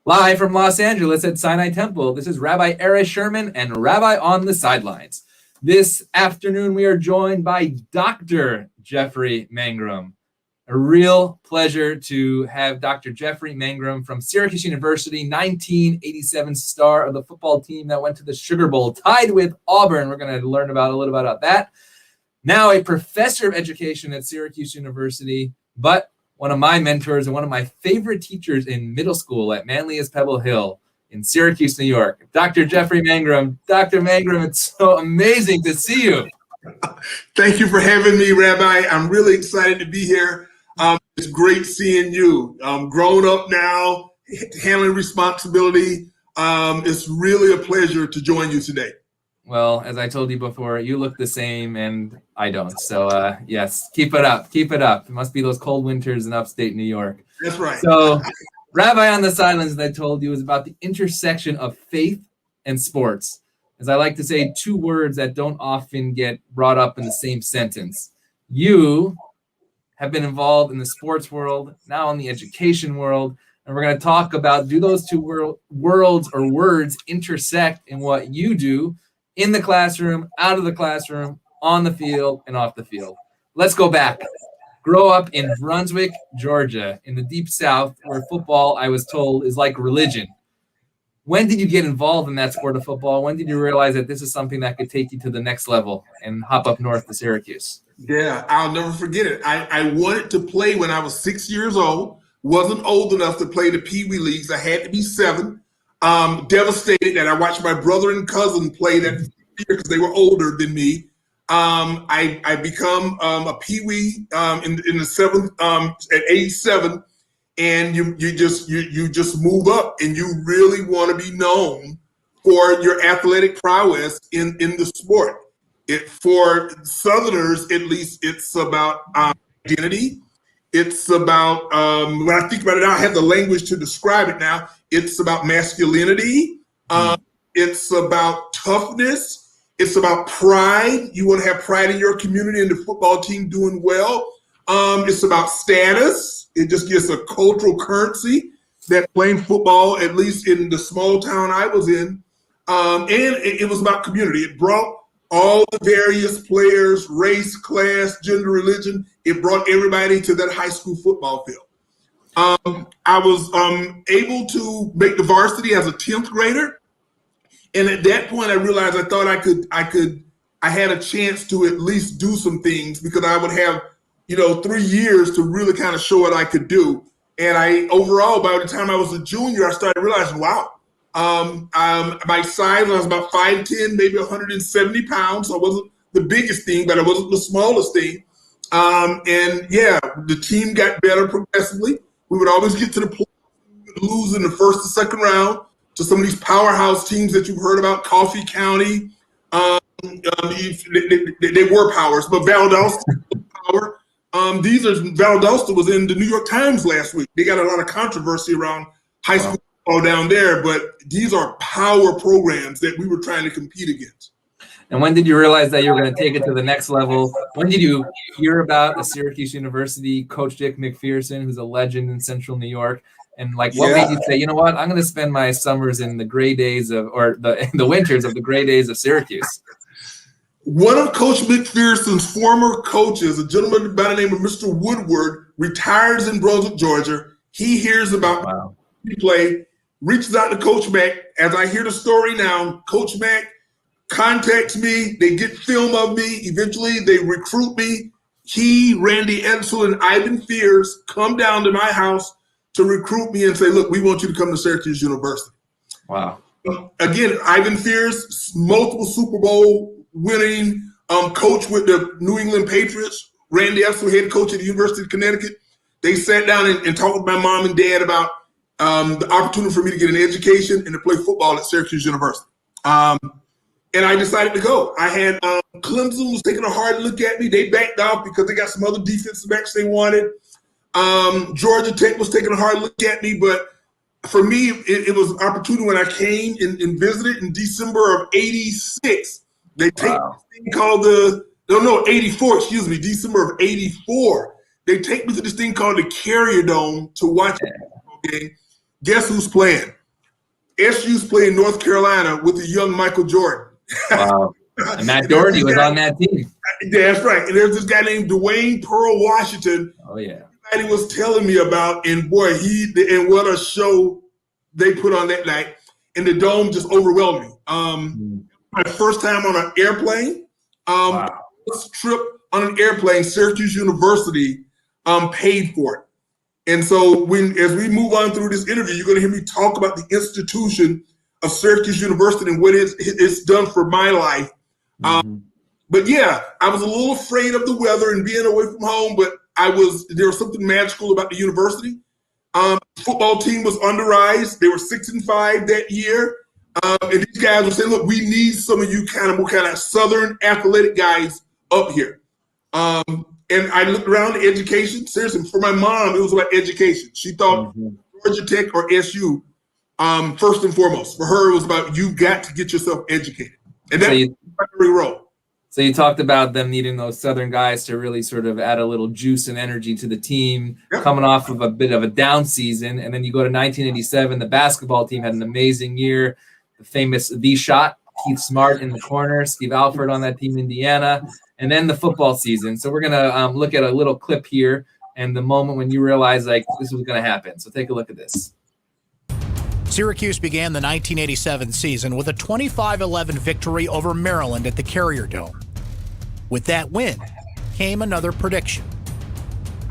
Live from Los Angeles at Sinai Temple, this is Rabbi Erez Sherman and Rabbi on the Sidelines. This afternoon, we are joined by Dr. Jeffrey Mangram. A real pleasure to have Dr. Jeffrey Mangram from Syracuse University, 1987 star of the football team that went to the Sugar Bowl, tied with Auburn. We're going to learn a little bit about that. Now a professor of education at Syracuse University, but one of my mentors and one of my favorite teachers in middle school at Manlius Pebble Hill in Syracuse, New York, Dr. Jeffrey Mangram. Dr. Mangram, it's so amazing to see you. Thank you for having me, Rabbi. I'm really excited to be here. It's great seeing you. Grown up now, handling responsibility. It's really a pleasure to join you today. Well, as I told you before, you look the same and I don't. So, yes, keep it up. Keep it up. It must be those cold winters in upstate New York. That's right. So, Rabbi on the Sidelines, as I told you, is about the intersection of faith and sports. As I like to say, two words that don't often get brought up in the same sentence. You have been involved in the sports world, now in the education world, and we're going to talk about, do those two worlds or words intersect in what you do in the classroom, out of the classroom, on the field, and off the field. Let's go back. Grow up in Brunswick, Georgia, in the deep South, where football, I was told, is like religion. When did you get involved in that sport of football? When did you realize that this is something that could take you to the next level and hop up north to Syracuse? Yeah, I'll never forget it. I wanted to play when I was 6 years old. Wasn't old enough to play the Pee Wee leagues. I had to be 7. Devastated that I watched my brother and cousin play that year because they were older than me. I become a Pee Wee in the 7th at age 7, and you just move up, and you really want to be known for your athletic prowess in the sport. For Southerners, at least, it's about identity. It's about, when I think about it now, I have the language to describe it now. It's about masculinity. It's about toughness. It's about pride. You want to have pride in your community and the football team doing well. It's about status. It just gives a cultural currency that playing football, at least in the small town I was in, and it was about community. It brought all the various players, race, class, gender, religion. It brought everybody to that high school football field. I was able to make the varsity as a 10th grader. And at that point, I realized I had a chance to at least do some things because I would have, 3 years to really kind of show what I could do. And overall, by the time I was a junior, I started realizing, wow, my size, I was about 5'10", maybe 170 pounds. So I wasn't the biggest thing, but I wasn't the smallest thing. And yeah, the team got better progressively. We would always get to the point lose in the first or second round to some of these powerhouse teams that you've heard about, Coffee County. They were powers, but Valdosta was power. Valdosta was in the New York Times last week. They got a lot of controversy around high school football down there, but these are power programs that we were trying to compete against. And when did you realize that you were going to take it to the next level? When did you hear about the Syracuse University, Coach Dick McPherson, who's a legend in Central New York? And what made you say, you know what, I'm going to spend my summers in the gray days the winters of the gray days of Syracuse? One of Coach McPherson's former coaches, a gentleman by the name of Mr. Woodward, retires in Brunswick, Georgia. He hears about play, reaches out to Coach Mack. As I hear the story now, Coach Mack contacts me. They get film of me. Eventually, they recruit me. He, Randy Edsel, and Ivan Fears come down to my house to recruit me and say, look, we want you to come to Syracuse University. Wow. Again, Ivan Fears, multiple Super Bowl winning coach with the New England Patriots. Randy Edsel, head coach at the University of Connecticut. They sat down and talked with my mom and dad about the opportunity for me to get an education and to play football at Syracuse University. And I decided to go. I had Clemson was taking a hard look at me. They backed off because they got some other defensive backs they wanted. Georgia Tech was taking a hard look at me, but for me, it was an opportunity when I came and visited in December of '86. They take this thing called 84, December of '84. They take me to this thing called the Carrier Dome to watch a football game. Guess who's playing? SU's playing North Carolina with the young Michael Jordan. Wow. And Matt Doherty was on that team. That's right. And there's this guy named Dwayne Pearl Washington. Oh, yeah. That he was telling me about, and boy, and what a show they put on that night. And the dome just overwhelmed me. My first time on an airplane. Wow. This trip on an airplane, Syracuse University paid for it. And so as we move on through this interview, you're going to hear me talk about the institution of Syracuse University and what it's done for my life. But yeah, I was a little afraid of the weather and being away from home, but there was something magical about the university. Football team was on the rise. They were 6-5 that year. And these guys were saying, look, we need some of you kind of Southern athletic guys up here. And I looked around at education. Seriously, for my mom, it was about education. She thought Georgia Tech or SU, first and foremost. For her, it was about you got to get yourself educated. And that's the primary role. So you talked about them needing those Southern guys to really sort of add a little juice and energy to the team, coming off of a bit of a down season. And then you go to 1987, the basketball team had an amazing year. The famous The Shot, Keith Smart in the corner, Steve Alford on that team, Indiana, and then the football season. So we're going to look at a little clip here and the moment when you realize like this was going to happen. So take a look at this. Syracuse began the 1987 season with a 25-11 victory over Maryland at the Carrier Dome. With that win came another prediction.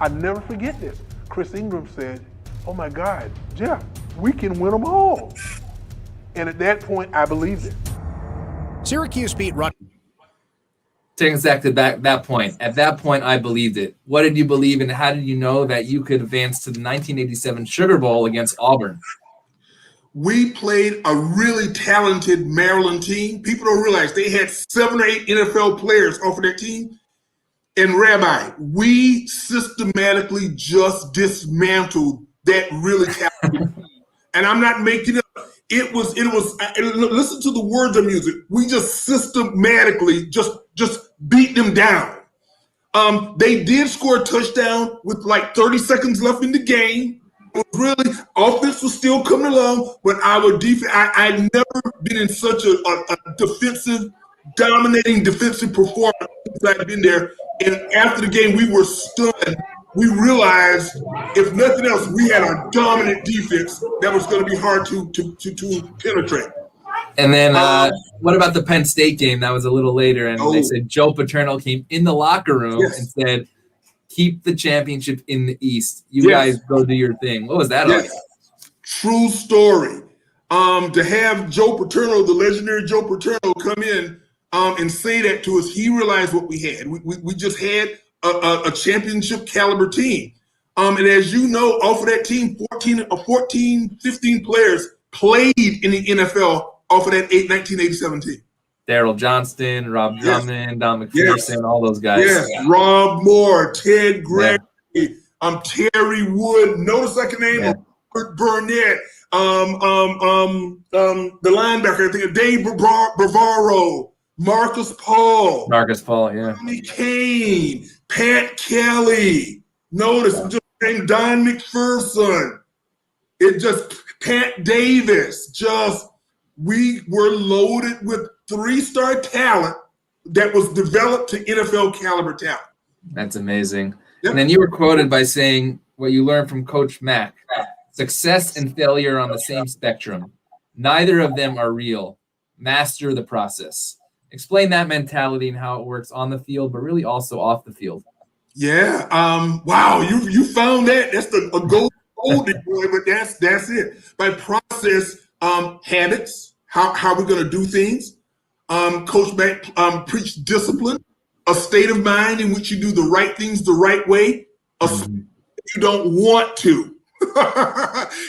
I never forget this. Chris Ingram said, oh my God, Jeff, we can win them all. And at that point, I believed it. Syracuse beat Rutgers. Taking us back to that point. At that point, I believed it. What did you believe, and how did you know that you could advance to the 1987 Sugar Bowl against Auburn? We played a really talented Maryland team. People don't realize they had 7 or 8 NFL players off of that team. And Rabbi, we systematically just dismantled that really talented team. And I'm not making it up. It was, listen to the words I'm using. We just systematically just beat them down. They did score a touchdown with like 30 seconds left in the game. It was really, offense was still coming along, but our defense, I'd never been in such a dominating defensive performance since I'd been there. And after the game, we were stunned. We realized, if nothing else, we had a dominant defense that was going to be hard to penetrate. And then what about the Penn State game? That was a little later, and they said Joe Paterno came in the locker room and said, keep the championship in the East. You guys go do your thing. What was that like? True story. To have Joe Paterno, the legendary Joe Paterno, come in and say that to us, he realized what we had. We just had a championship caliber team. And as you know, off of that team, 15 players played in the NFL off of that 1987 team. Daryl Johnston, Rob Drummond, Don McPherson, all those guys. Rob Moore, Ted Gray, Terry Wood. Notice I can name Robert Burnett, the linebacker, I think Dave Bavaro, Marcus Paul, Tommy Kane, Pat Kelly. Notice just named Don McPherson. Pat Davis. We were loaded with 3-star talent that was developed to NFL caliber talent. That's amazing. And then you were quoted by saying what you learned from Coach Mack: success and failure are on the same spectrum. Neither of them are real. Master the process. Explain that mentality and how it works on the field, but really also off the field. Yeah. Wow. You found that. That's a golden boy, but that's it. By process, habits, how we're going to do things. Coach Mack preached discipline, a state of mind in which you do the right things the right way, you don't want to.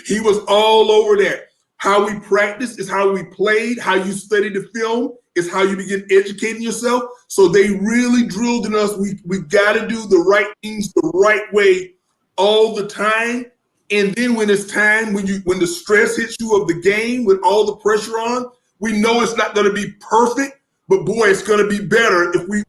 He was all over that. How we practice is how we played. How you study the film is how you begin educating yourself. So they really drilled in us. We got to do the right things the right way all the time. And then when it's time, when the stress hits you of the game with all the pressure on, we know it's not going to be perfect, but boy, it's going to be better if we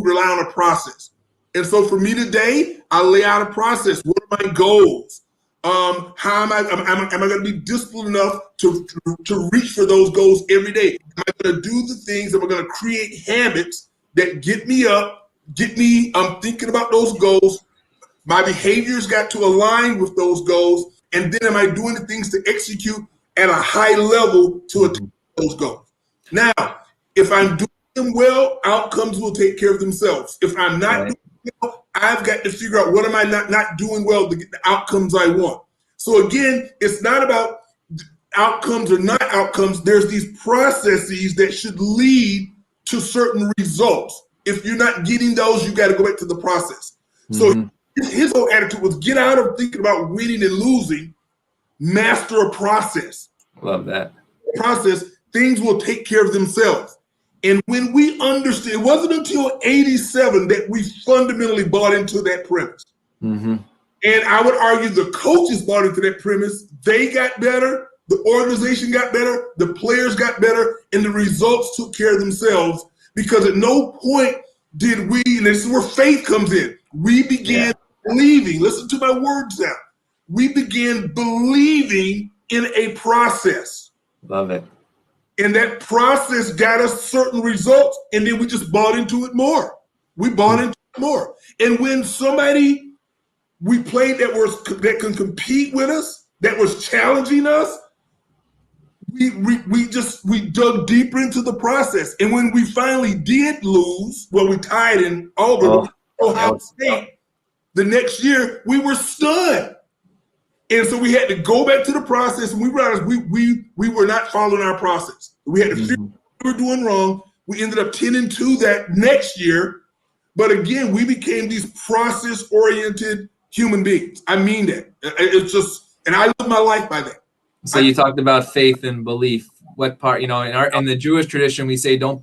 rely on a process. And so for me today, I lay out a process. What are my goals? How am I going to be disciplined enough to reach for those goals every day? Am I going to do the things that are going to create habits that get me up, get me thinking about those goals? My behaviors got to align with those goals. And then am I doing the things to execute at a high level to attain those goals? Now, if I'm doing them well, outcomes will take care of themselves. If I'm not doing well, I've got to figure out what am I not doing well to get the outcomes I want. So again, it's not about outcomes or not outcomes. There's these processes that should lead to certain results. If you're not getting those, you got to go back to the process. So his whole attitude was get out of thinking about winning and losing, master a process. Love that. Process, things will take care of themselves. And when we understand, it wasn't until 87 that we fundamentally bought into that premise. And I would argue the coaches bought into that premise. They got better, the organization got better, the players got better, and the results took care of themselves, because at no point did we, and this is where faith comes in, we began believing, listen to my words now, we began believing in a process. Love it. And that process got us certain results, and then we just bought into it more. We bought into it more. And when somebody we played that can compete with us, that was challenging us, we dug deeper into the process. And when we finally did lose, well, we tied in Auburn, Ohio State, the next year we were stunned. And so we had to go back to the process, and we realized we were not following our process. We had to figure out what we were doing wrong. We ended up 10-2 that next year. But again, we became these process-oriented human beings. I mean that. It's just, and I live my life by that. So you talked about faith and belief. What part, in the Jewish tradition, we say don't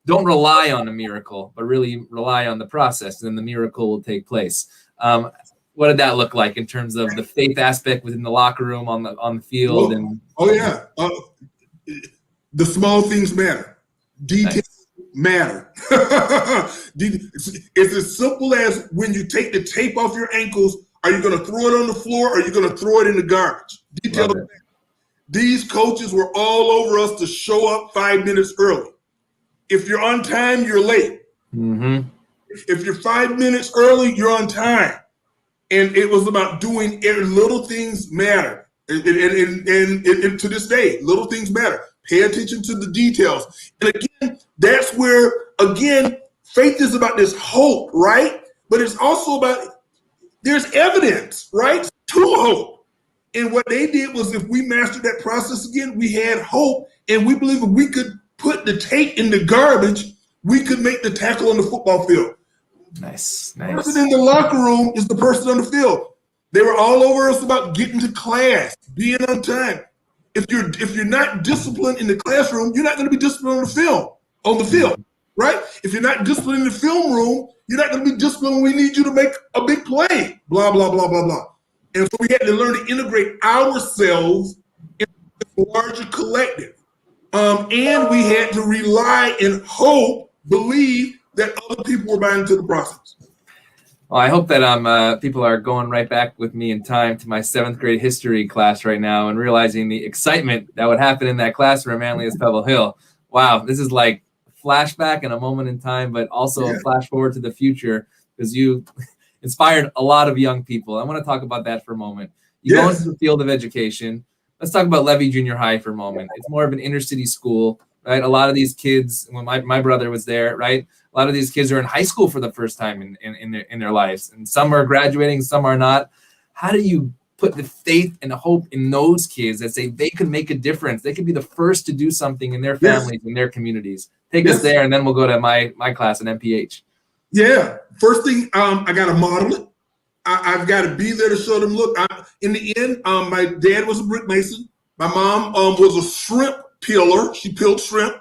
rely on a miracle, but really rely on the process, and then the miracle will take place. What did that look like in terms of the faith aspect within the locker room, on the field? The small things matter. Details matter. It's as simple as when you take the tape off your ankles, are you going to throw it on the floor, or are you going to throw it in the garbage? Details matter. These coaches were all over us to show up 5 minutes early. If you're on time, you're late. If you're 5 minutes early, you're on time. And it was about doing little things matter. And to this day, little things matter. Pay attention to the details. And again, that's where, faith is about this hope, right? But it's also about, there's evidence, right, to hope. And what they did was, if we mastered that process again, we had hope. And we believe if we could put the tape in the garbage, we could make the tackle on the football field. Nice. The person in the locker room is the person on the field. They were all over us about getting to class, being on time. If you're not disciplined in the classroom, you're not going to be disciplined on the field, right? If you're not disciplined in the film room, you're not going to be disciplined when we need you to make a big play, blah, blah, blah, blah, blah. And so we had to learn to integrate ourselves in a larger collective. And we had to rely and hope, believe that other people were buying into the process. Well, I hope that people are going right back with me in time to my 7th grade history class right now and realizing the excitement that would happen in that classroom at Manlius Pebble Hill. Wow, this is like a flashback and a moment in time, but also a flash forward to the future, because you inspired a lot of young people. I want to talk about that for a moment. You go into the field of education. Let's talk about Levy Junior High for a moment. It's more of an inner city school, right? A lot of these kids, when my brother was there, right? A lot of these kids are in high school for the first time in their lives, and some are graduating, some are not. How do you put the faith and the hope in those kids that say they could make a difference? They could be the first to do something in their families, in their communities. Take us there, and then we'll go to my class at MPH. Yeah. First thing, I got to model it. I've got to be there to show them, look, in the end, my dad was a brick mason. My mom was a shrimp peeler. She peeled shrimp.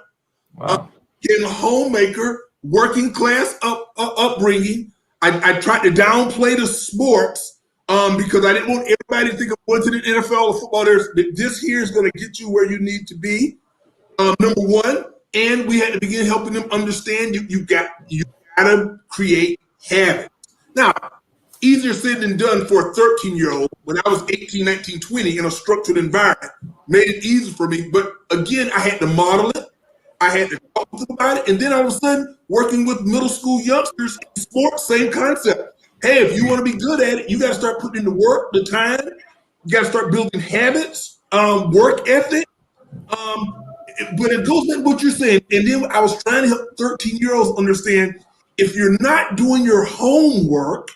Wow. In a homemaker, working class upbringing. I tried to downplay the sports because I didn't want everybody to think of going to the NFL or football. This here is going to get you where you need to be, number one. And we had to begin helping them understand you got to create habits. Now, easier said than done for a 13-year-old when I was 18, 19, 20 in a structured environment. Made it easy for me. But again, I had to model it. I had to talk to them about it. And then all of a sudden, working with middle school youngsters in sports, same concept. Hey, if you want to be good at it, you got to start putting in the work, the time. You got to start building habits, work ethic. But it goes back to what you're saying. And then I was trying to help 13-year-olds understand, if you're not doing your homework,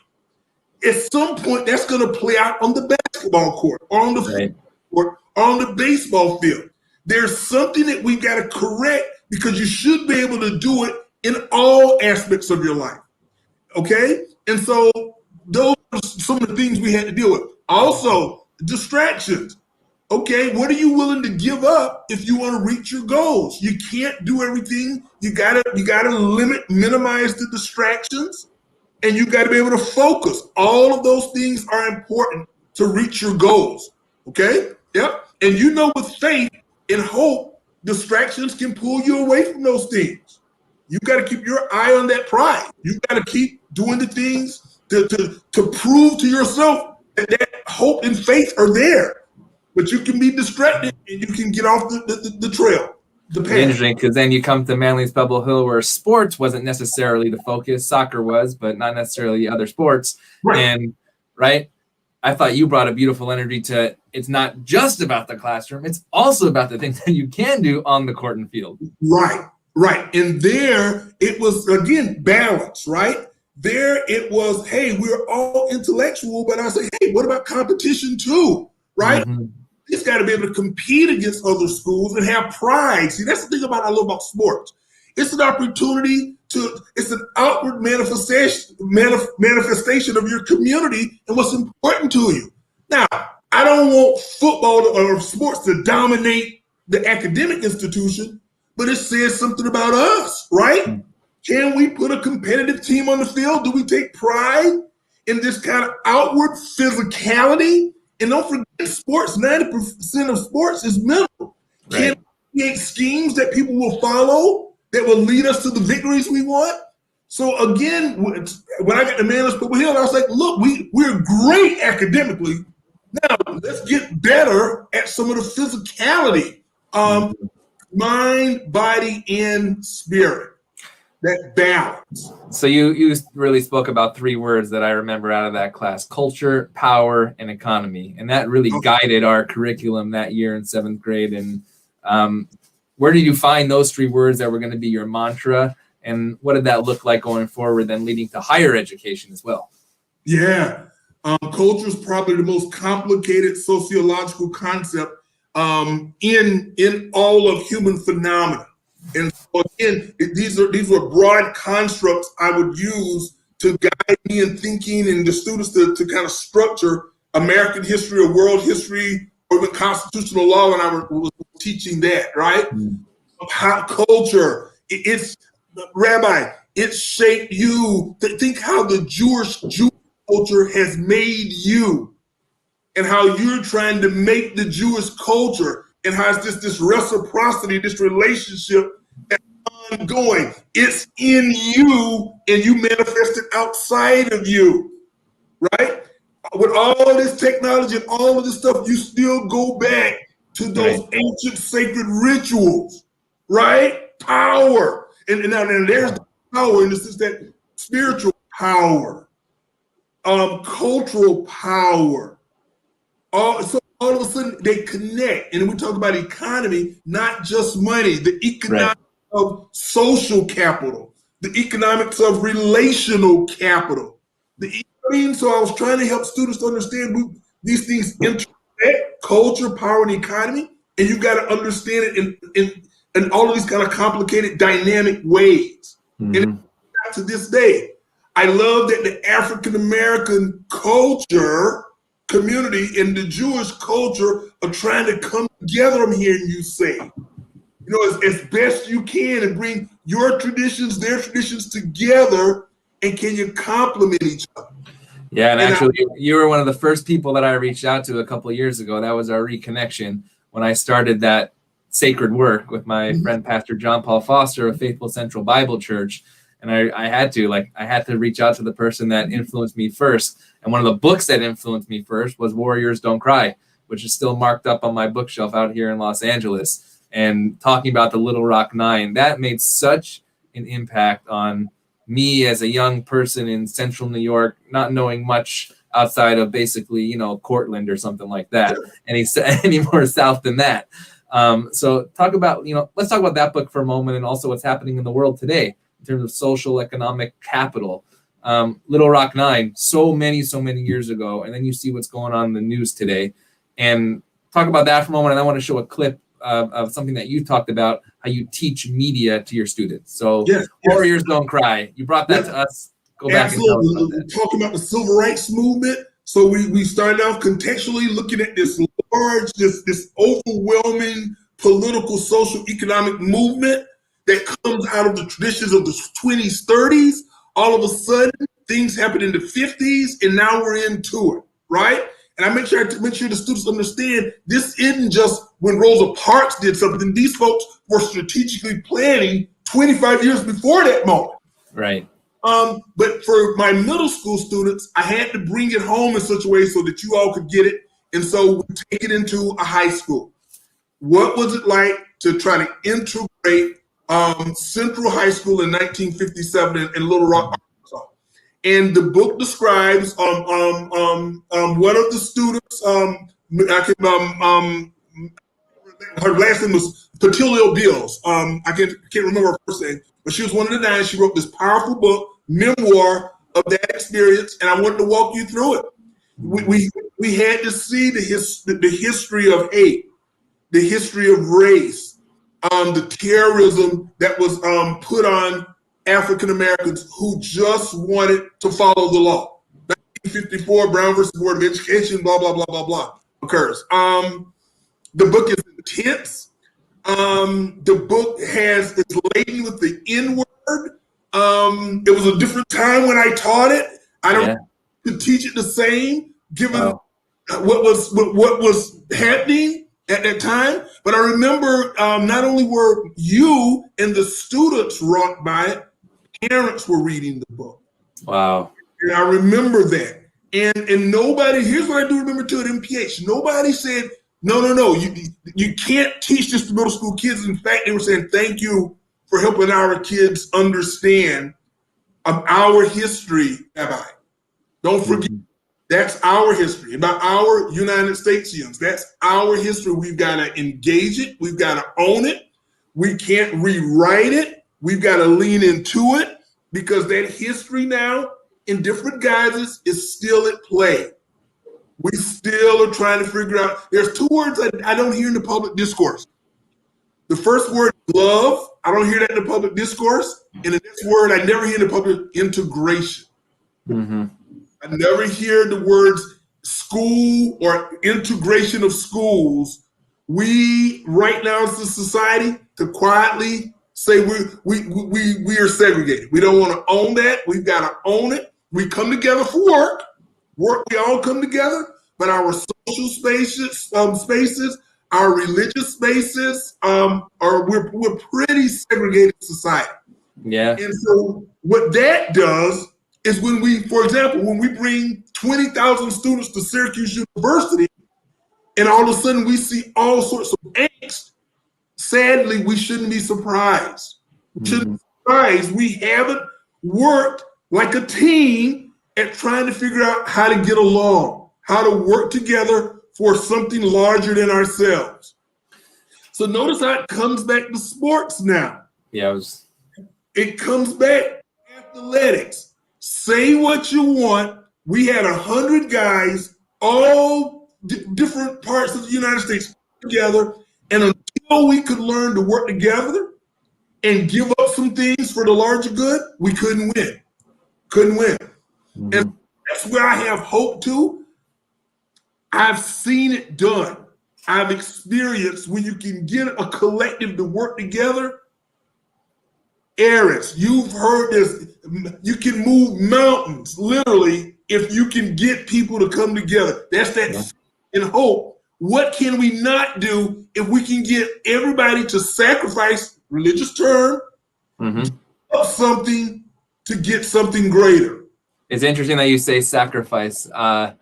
at some point that's going to play out on the basketball court or on the football court or on the baseball field. There's something that we've got to correct, because you should be able to do it in all aspects of your life. Okay? And so those are some of the things we had to deal with. Also, distractions. Okay, what are you willing to give up if you want to reach your goals? You can't do everything. You gotta minimize the distractions, and you got to be able to focus. All of those things are important to reach your goals. Okay? Yep. And you know, with faith and hope, distractions can pull you away from those things. You got to keep your eye on that pride. You got to keep doing the things to prove to yourself that hope and faith are there. But you can be distracted and you can get off the trail. The path. Interesting, because then you come to Manly's Pebble Hill, where sports wasn't necessarily the focus. Soccer was, but not necessarily other sports. Right. And I thought you brought a beautiful energy to, it's not just about the classroom, it's also about the things that you can do on the court and field. Right. And there it was, again, balance, right? There it was, hey, we're all intellectual, but I say, hey, what about competition too, right? Mm-hmm. It's got to be able to compete against other schools and have pride. See, that's the thing I love about sports. It's an opportunity it's an outward manifestation of your community and what's important to you. Now, I don't want football or sports to dominate the academic institution, but it says something about us, right? Can we put a competitive team on the field? Do we take pride in this kind of outward physicality? And don't forget, sports, 90% of sports is mental. Can we create schemes that people will follow that will lead us to the victories we want? So again, when I got to Manly's Pebble Hill, I was like, look, we're great academically. Now let's get better at some of the physicality, mind, body, and spirit. That balance. So you really spoke about three words that I remember out of that class: culture, power, and economy. And that really guided our curriculum that year in 7th grade. And where did you find those three words that were going to be your mantra? And what did that look like going forward, then leading to higher education as well? Yeah. Culture is probably the most complicated sociological concept in all of human phenomena. And so again, these were broad constructs I would use to guide me in thinking and the students to kind of structure American history or world history or even constitutional law when I was teaching that, right? How culture, it's Rabbi, it shaped you. Think how the Jewish culture has made you and how you're trying to make the Jewish culture and how it's just this reciprocity, this relationship that's ongoing. It's in you and you manifest it outside of you, right? With all this technology and all of this stuff, you still go back to those ancient sacred rituals, right? Power. And there's the power in the sense that spiritual power, cultural power. So all of a sudden they connect. And we talk about economy, not just money, the economics of social capital, the economics of relational capital. So I was trying to help students to understand these things interact, culture, power, and economy. And you got to understand it in all of these kind of complicated, dynamic ways. And to this day, I love that the African-American culture community and the Jewish culture are trying to come together. I'm hearing you say, as best you can and bring your traditions, their traditions together, and can you complement each other? Yeah, and actually, you were one of the first people that I reached out to a couple of years ago. That was our reconnection when I started that sacred work with my friend, Pastor John Paul Foster of Faithful Central Bible Church. And I had to reach out to the person that influenced me first. And one of the books that influenced me first was Warriors Don't Cry, which is still marked up on my bookshelf out here in Los Angeles. And talking about the Little Rock Nine, that made such an impact on me as a young person in central New York, not knowing much outside of basically, Cortland or something like that. Any more south than that. So let's talk about that book for a moment, and also what's happening in the world today in terms of social economic capital. Little Rock Nine, so many years ago, and then you see what's going on in the news today. And talk about that for a moment, and I want to show a clip of something that you talked about, how you teach media to your students. So Warriors Don't Cry. You brought that to us. Go back and tell us about that. Talking about the civil rights movement. So we started off contextually looking at this large, this overwhelming political, social, economic movement that comes out of the traditions of the 20s, 30s. All of a sudden, things happened in the 50s, and now we're into it, right? And I make sure the students understand this isn't just when Rosa Parks did something. These folks were strategically planning 25 years before that moment. Right. But for my middle school students, I had to bring it home in such a way so that you all could get it. And so we take it into a high school. What was it like to try to integrate Central High School in 1957 in Little Rock, Arkansas? And the book describes one of the students, her last name was Paterno Bills. I can't remember her first name, but she was one of the 9. She wrote this powerful book, memoir of that experience, and I wanted to walk you through it. We had to see the history of hate, the history of race, the terrorism that was put on African Americans who just wanted to follow the law. 1954, Brown versus Board of Education, blah, blah, blah, blah, blah, occurs. The book is intense. The book is laden with the N-word. It was a different time when I taught it. I don't could teach it the same, given what was happening at that time. But I remember not only were you and the students wrought by it, parents were reading the book. Wow. And I remember that. And nobody, here's what I do remember too at MPH, nobody said, no, you can't teach this to middle school kids. In fact, they were saying, thank you for helping our kids understand our history, Rabbi. Don't forget, that's our history, about our United Statesians. That's our history. We've got to engage it. We've got to own it. We can't rewrite it. We've got to lean into it, because that history now, in different guises, is still at play. We still are trying to figure out. There's 2 words I don't hear in the public discourse. The first word, love. I don't hear that in the public discourse. And the next word I never hear in the public, integration. Mm-hmm. I never hear the words school or integration of schools. We right now as a society to quietly say we are segregated. We don't want to own that. We've got to own it. We come together for work. We all come together, but our social spaces, our religious spaces, we're pretty segregated society. Yeah. And so what that does is when we bring 20,000 students to Syracuse University, and all of a sudden we see all sorts of angst, sadly, we shouldn't be surprised. We shouldn't be surprised. We haven't worked like a team at trying to figure out how to get along, how to work together for something larger than ourselves. So notice how it comes back to sports now. Yeah, it comes back athletics. Say what you want. We had 100 guys, all different parts of the United States together, and until we could learn to work together and give up some things for the larger good, we couldn't win. Mm-hmm. And that's where I have hope too. I've seen it done. I've experienced when you can get a collective to work together. Eris, you've heard this. You can move mountains, literally, if you can get people to come together. That's that in hope. What can we not do if we can get everybody to sacrifice, religious term, something to get something greater. It's interesting that you say sacrifice. So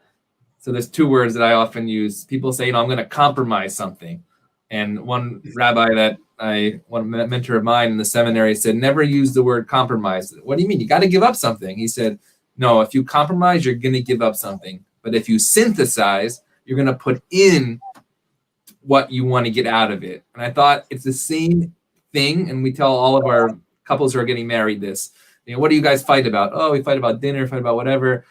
there's two words that I often use. People say, I'm going to compromise something. And one rabbi one mentor of mine in the seminary said, never use the word compromise. What do you mean? You got to give up something. He said, no, if you compromise, you're going to give up something. But if you synthesize, you're going to put in what you want to get out of it. And I thought it's the same thing. And we tell all of our couples who are getting married this, what do you guys fight about? Oh, we fight about dinner, fight about whatever.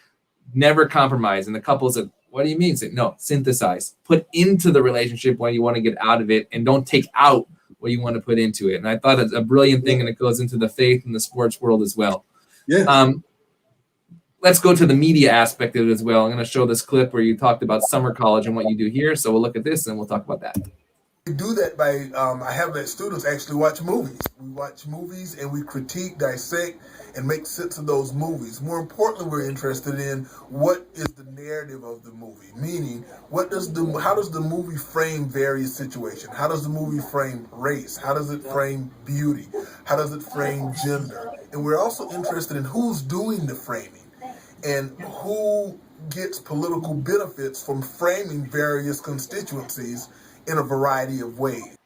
Never compromise. And the couple said, what do you mean? Say, no, synthesize. Put into the relationship what you want to get out of it, and don't take out what you want to put into it. And I thought it's a brilliant thing, and it goes into the faith and the sports world as well. Yeah. Let's go to the media aspect of it as well. I'm going to show this clip where you talked about summer college and what you do here. So we'll look at this and we'll talk about that. We do that by, I have let students actually watch movies. We watch movies and we critique, dissect, and make sense of those movies. More importantly, we're interested in what is the narrative of the movie, meaning how does the movie frame various situations? How does the movie frame race? How does it frame beauty? How does it frame gender? And we're also interested in who's doing the framing and who gets political benefits from framing various constituencies in a variety of ways.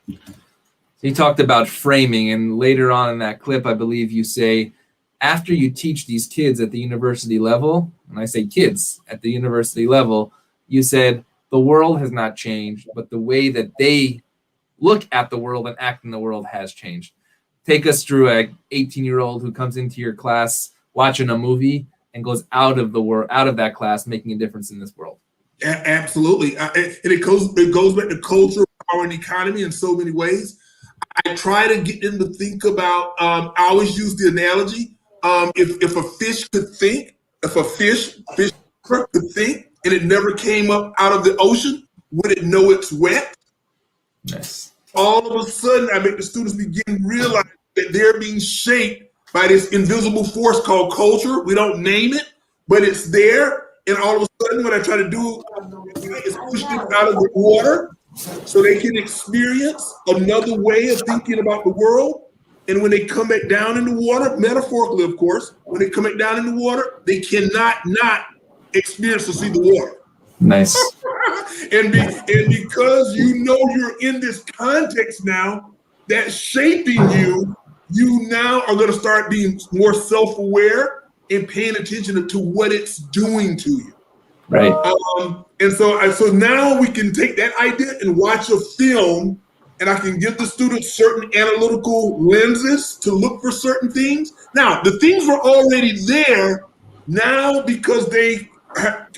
You talked about framing, and later on in that clip, I believe you say, after you teach these kids at the university level, and I say kids at the university level, you said the world has not changed, but the way that they look at the world and act in the world has changed. Take us through a 18-year-old who comes into your class watching a movie and goes out of that class, making a difference in this world. Absolutely. And it goes back to culture, power, and economy in so many ways. I try to get them to think about, I always use the analogy, if a fish could think, if a fish could think, and it never came up out of the ocean, would it know it's wet? Yes. All of a sudden, I make the students begin to realize that they're being shaped by this invisible force called culture. We don't name it, but it's there. And all of a sudden, what I try to do is push them out of the water so they can experience another way of thinking about the world. And when they come back down in the water, metaphorically, of course, when they come back down in the water, they cannot not experience to see the water. Nice. and because you're in this context now, that's shaping you, you now are going to start being more self-aware and paying attention to what it's doing to you. Right. And so now we can take that idea and watch a film, and I can give the students certain analytical lenses to look for certain things. Now, the things were already there. Now, because they are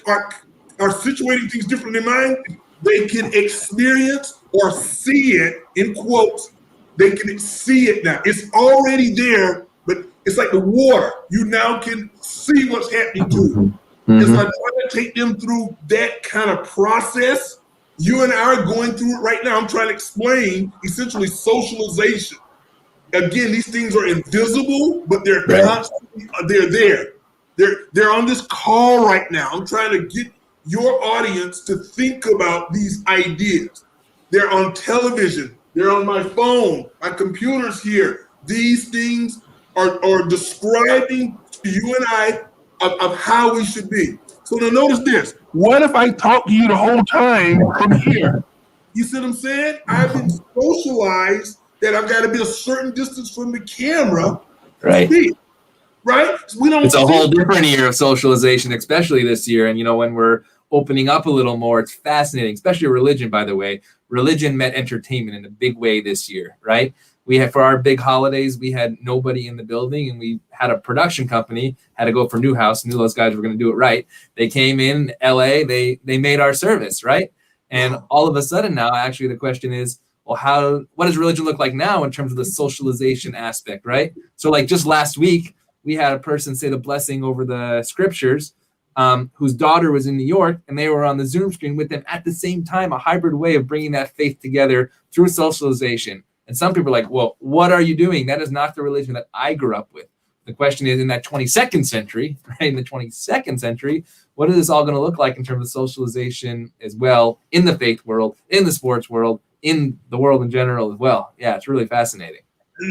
situating things differently in mind, they can experience or see it, in quotes, they can see it now. It's already there, but it's like the water. You now can see what's happening to it. Mm-hmm. And so I try to take them through that kind of process. You and I are going through it right now. I'm trying to explain essentially socialization. Again, these things are invisible, but they're constantly, they're there. They're on this call right now. I'm trying to get your audience to think about these ideas. They're on television. They're on my phone. My computer's here. These things are describing to you and I of how we should be. So now notice this. What if I talk to you the whole time from here? You see what I'm saying? I've been socialized that I've got to be a certain distance from the camera. Right. To speak. Right? So it's a whole different year of socialization, especially this year. And, when we're opening up a little more, it's fascinating, especially religion, by the way. Religion met entertainment in a big way this year, right? We had, for our big holidays, we had nobody in the building, and we had a production company, had to go for Newhouse, knew those guys were going to do it right. They came in LA, they made our service, right? And all of a sudden now, actually, the question is, well, what does religion look like now in terms of the socialization aspect, right? So like just last week, we had a person say the blessing over the scriptures, whose daughter was in New York, and they were on the Zoom screen with them at the same time, a hybrid way of bringing that faith together through socialization. And some people are like, well, what are you doing? That is not the religion that I grew up with. The question is, in that 22nd century, right? In the 22nd century, what is this all going to look like in terms of socialization as well, in the faith world, in the sports world, in the world in general as well? Yeah, it's really fascinating.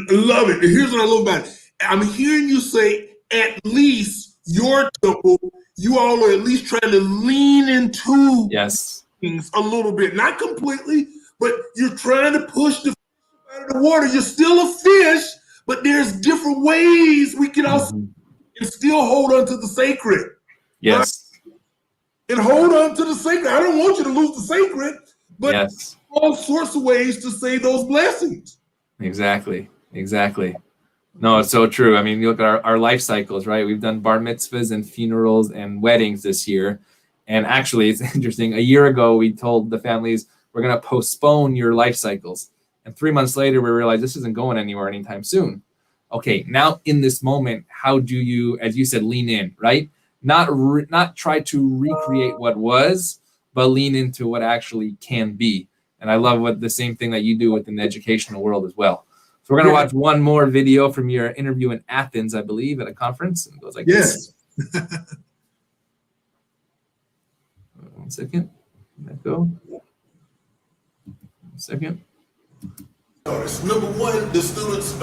I love it. And here's what I love about it. I'm hearing you say at least your temple, you all are at least trying to lean into Yes. things a little bit, not completely, but you're trying to push the fish out of the water. You're still a fish, but there's different ways we can also and still hold on to the sacred. Yes. Right? And hold on to the sacred. I don't want you to lose the sacred, but Yes. all sorts of ways to say those blessings. Exactly. No, it's so true. I mean, you look at our life cycles, right? We've done bar mitzvahs and funerals and weddings this year. And actually, it's interesting. A year ago, we told the families, we're going to postpone your life cycles. And 3 months later, we realized this isn't going anywhere anytime soon. Okay, now in this moment, how do you, as you said, lean in, right? Not try to recreate what was, but lean into what actually can be. And I love the same thing that you do within the educational world as well. So we're going to watch one more video from your interview in Athens, I believe, at a conference. And it goes like this. 1 second. Let go. 1 second. Number one, the students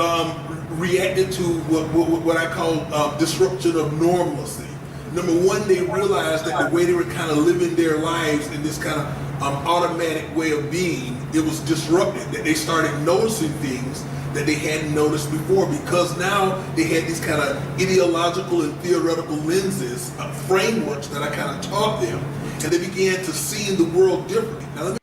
reacted to what I call disruption of normalcy. Number one, they realized that the way they were kind of living their lives in this kind of automatic way of being, it was disrupted, that they started noticing things that they hadn't noticed before, because now they had these kind of ideological and theoretical lenses, frameworks that I kind of taught them, and they began to see in the world differently.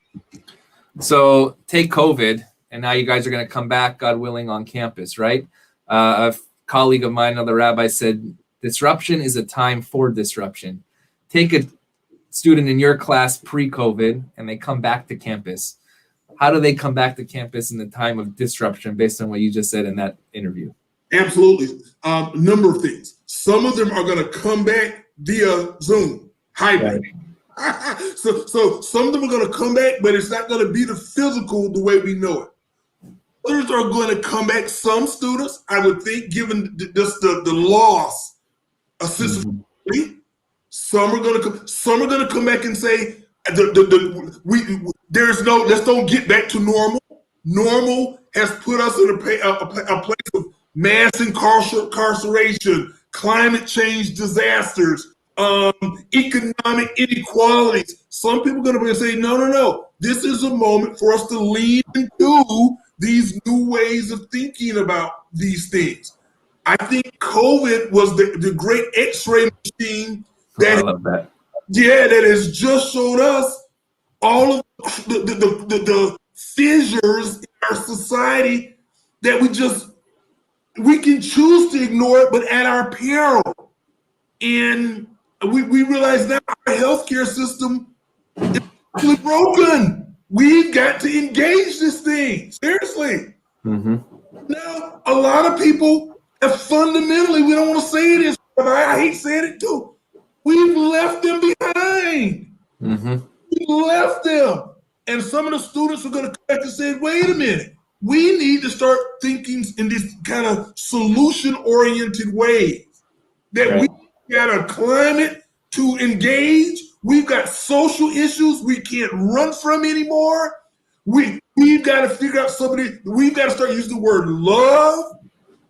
So take COVID, and now you guys are going to come back, God willing, on campus, right? A colleague of mine, another rabbi, said, disruption is a time for disruption. Take a student in your class pre-COVID, and they come back to campus. How do they come back to campus in the time of disruption based on what you just said in that interview? Absolutely. Number of things. Some of them are going to come back via Zoom, hybrid. Right. So some of them are going to come back, but it's not going to be the physical the way we know it. Others are going to come back. Some students, I would think, given just the loss of sensitivity, some are going to come back and say, let's don't get back to normal. Normal has put us in a place of mass incarceration, climate change disasters, economic inequalities. Some people are going to say, no. This is a moment for us to lean into these new ways of thinking about these things. I think COVID was the great X-ray machine that, I love that. Yeah, that has just showed us all of the fissures in our society that we can choose to ignore it, but at our peril. And we realize now our healthcare system is really broken. We've got to engage this thing, seriously. Now, a lot of people have fundamentally, we don't want to say this, but I hate saying it too, we've left them behind. We left them. And some of the students are going to come back and say, wait a minute, we need to start thinking in this kind of solution-oriented ways. That we got a climate to engage. We've got social issues we can't run from anymore. We've got to figure out we've got to start using the word love.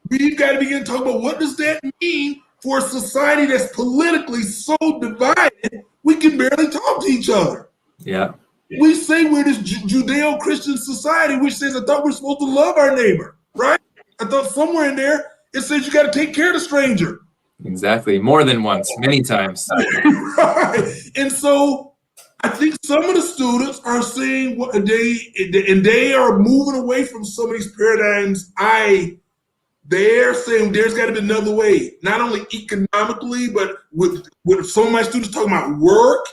We've got to begin to talk about what does that mean for a society that's politically so divided, we can barely talk to each other. Yeah. We say we're this Judeo-Christian society, which says, I thought we're supposed to love our neighbor, right? I thought somewhere in there, it says you got to take care of the stranger. Exactly. More than once, many times. Right. And so I think some of the students are saying they are moving away from some of these paradigms. They're saying there's got to be another way, not only economically, but with some of my students talking about work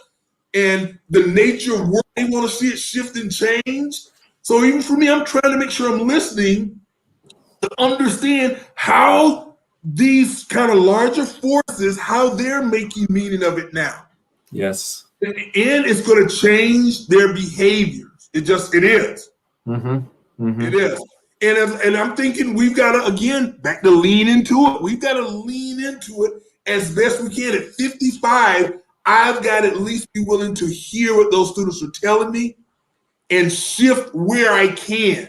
and the nature of work, they want to see it shift and change. So even for me, I'm trying to make sure I'm listening to understand how these kind of larger forces, how they're making meaning of it now. Yes. And it's going to change their behaviors. It is. It is. And I'm thinking we've got to, again, back to lean into it. We've got to lean into it as best we can. At 55, I've got to at least be willing to hear what those students are telling me and shift where I can.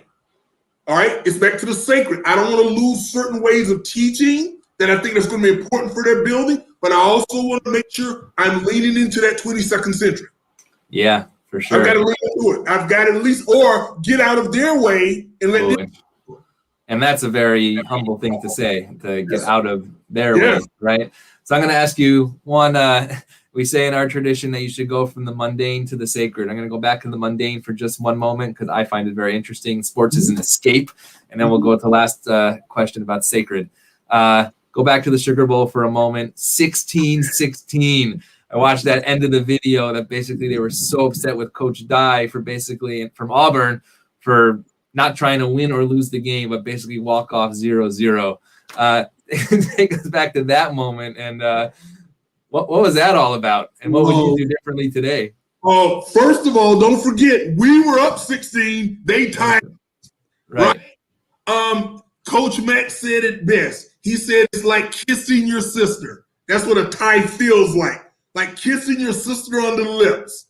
All right? It's back to the sacred. I don't want to lose certain ways of teaching that I think that's going to be important for their building, but I also want to make sure I'm leaning into that 22nd century. Yeah, for sure. I've got to lean into it. I've got to at least, or get out of their way and let them. And that's a very humble thing to say, to get out of their Yes. way, right? So I'm going to ask you one. We say in our tradition that you should go from the mundane to the sacred. I'm going to go back to the mundane for just one moment because I find it very interesting. Sports is an escape. And then we'll go to the last question about sacred. Go back to the Sugar Bowl for a moment. 16-16. I watched that end of the video that basically they were so upset with Coach Dye for basically from Auburn for not trying to win or lose the game, but basically walk off 0-0. Take us back to that moment. And what was that all about? And what would you do differently today? Oh, first of all, don't forget, we were up 16. They tied. Right? Coach Mack said it best. He said it's like kissing your sister. That's what a tie feels like kissing your sister on the lips.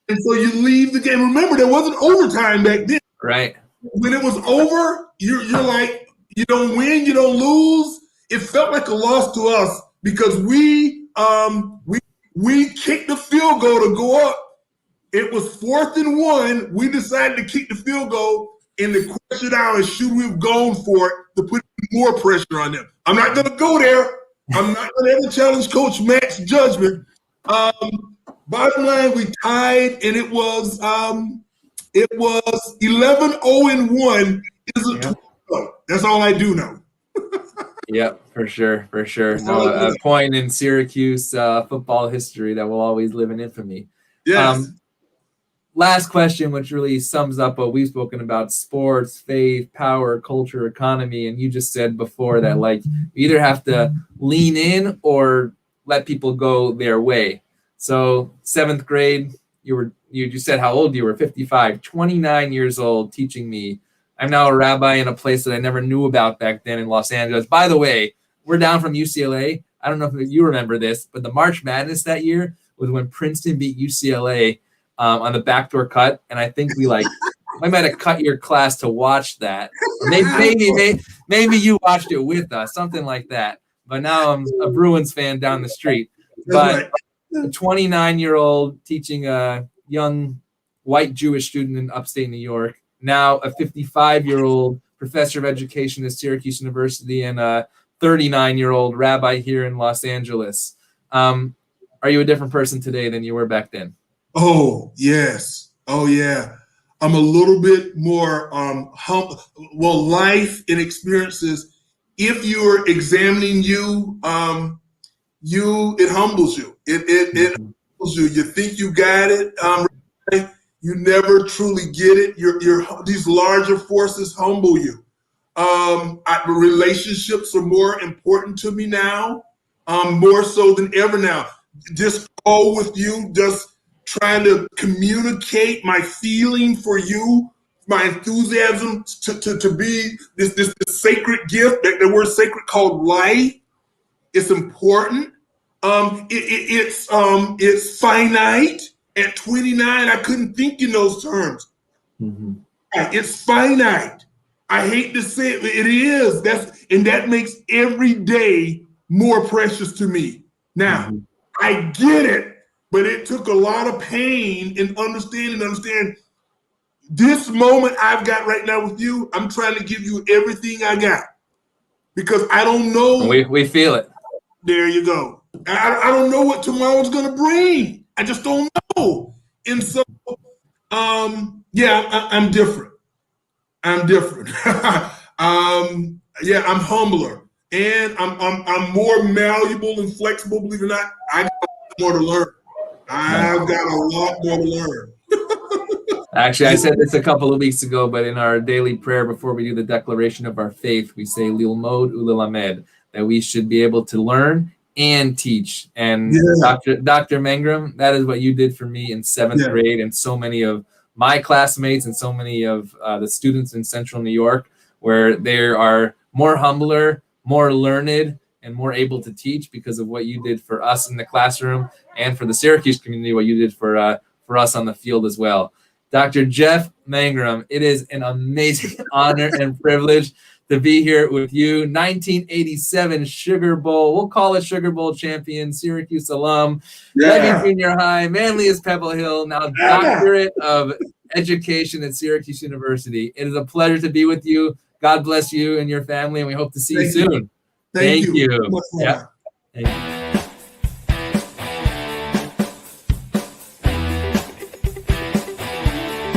And so you leave the game. Remember, there wasn't overtime back then. Right. When it was over, you're like, you don't win, you don't lose. It felt like a loss to us because we kicked the field goal to go up. It was 4th and 1. We decided to kick the field goal, and the question now is, should we have gone for it to put more pressure on them? I'm not going to go there. I'm not going to ever challenge Coach Mack's judgment. Bottom line, we tied, and it was 11-0-1. That's all I do know. Yep, for sure. No, a point in Syracuse football history that will always live in infamy. Yes. Last question, which really sums up what we've spoken about: sports, faith, power, culture, economy. And you just said before that, like, you either have to lean in or let people go their way. So 7th grade, you said how old you were, 55, 29 years old, teaching me. I'm now a rabbi in a place that I never knew about back then in Los Angeles. By the way, we're down from UCLA. I don't know if you remember this, but the March Madness that year was when Princeton beat UCLA on the backdoor cut. And I think I might have cut your class to watch that. Or maybe you watched it with us, something like that. But now I'm a Bruins fan down the street. But a 29-year-old teaching a young white Jewish student in upstate New York, now a 55-year-old professor of education at Syracuse University, and a 39-year-old rabbi here in Los Angeles. Are you a different person today than you were back then? Oh, yes. Oh, yeah. I'm a little bit more humble. Well, life and experiences, if you're examining you, it humbles you. It humbles you. You think you got it. You never truly get it. These larger forces humble you. Relationships are more important to me now, more so than ever now. Just call with you, just trying to communicate my feeling for you, my enthusiasm to be this sacred gift, the word sacred called life. It's important. It's finite. At 29, I couldn't think in those terms. Mm-hmm. It's finite. I hate to say it, but it is. That makes every day more precious to me. Now, I get it, but it took a lot of pain and understand this moment I've got right now with you. I'm trying to give you everything I got because I don't know. We feel it. There you go. I don't know what tomorrow's going to bring. I just don't know. And so, I'm different. I'm humbler, and I'm more malleable and flexible. Believe it or not, I got more to learn. I've got a lot more to learn. Actually, I said this a couple of weeks ago, but in our daily prayer before we do the declaration of our faith, we say Lilmod Ulelamed, that we should be able to learn and teach. And Dr. Mangram, that is what you did for me in 7th grade, and so many of my classmates and so many of the students in Central New York, where they are more humbler, more learned, and more able to teach because of what you did for us in the classroom, and for the Syracuse community, what you did for us on the field as well. Dr. Jeff Mangram, it is an amazing honor and privilege to be here with you. 1987 Sugar Bowl. We'll call it Sugar Bowl champion, Syracuse alum, Levy Junior High, Manlius Pebble Hill, now doctorate of education at Syracuse University. It is a pleasure to be with you. God bless you and your family, and we hope to see you soon. Thank you. Yeah. Thank you.